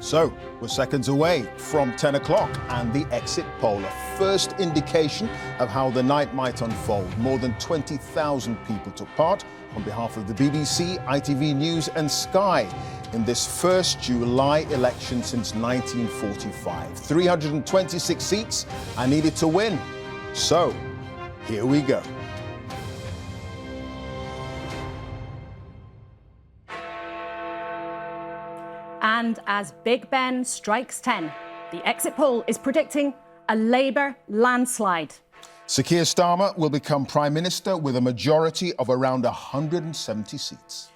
So, we're seconds away from 10 o'clock and the exit poll, a first indication of how the night might unfold. More than 20,000 people took part on behalf of the BBC, ITV News and Sky in this first July election since 1945. 326 seats are needed to win. So, here we go. And as Big Ben strikes 10, the exit poll is predicting a Labour landslide. Sir Keir Starmer will become Prime Minister with a majority of around 170 seats.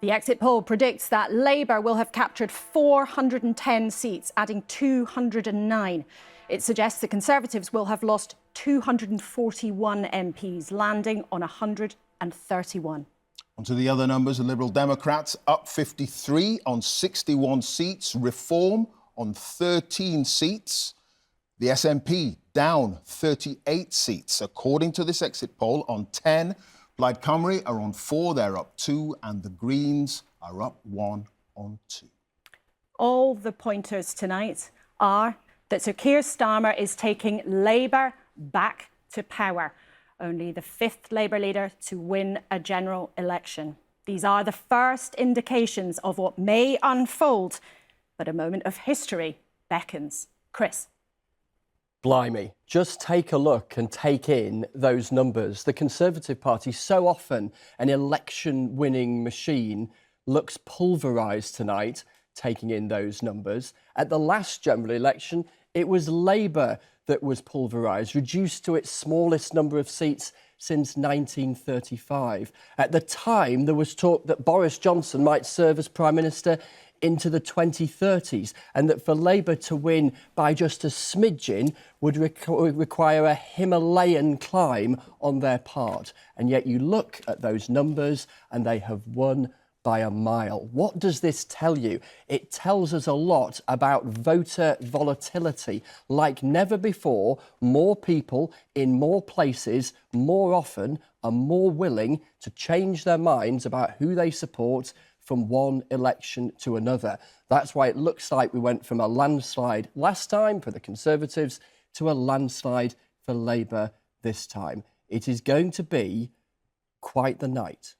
The exit poll predicts that Labour will have captured 410 seats, adding 209. It suggests the Conservatives will have lost 241 MPs, landing on 131. On to the other numbers. The Liberal Democrats up 53 on 61 seats. Reform on 13 seats. The SNP down 38 seats. According to this exit poll, on 10. Plaid Cymru are on 4, they're up 2. And the Greens are up 1 on 2. All the pointers tonight are that Sir Keir Starmer is taking Labour back to power. Only the 5th Labour leader to win a general election. These are the first indications of what may unfold, but a moment of history beckons. Chris. Blimey, just take a look and take in those numbers. The Conservative Party, so often an election-winning machine, looks pulverised tonight, taking in those numbers. At the last general election, it was Labour that was pulverised, reduced to its smallest number of seats since 1935. At the time, there was talk that Boris Johnson might serve as Prime Minister into the 2030s, and that for Labour to win by just a smidgen would require a Himalayan climb on their part. And yet you look at those numbers and they have won by a mile. What does this tell you? It tells us a lot about voter volatility. Like never before, more people in more places more often are more willing to change their minds about who they support from one election to another. That's why it looks like we went from a landslide last time for the Conservatives to a landslide for Labour this time. It is going to be quite the night.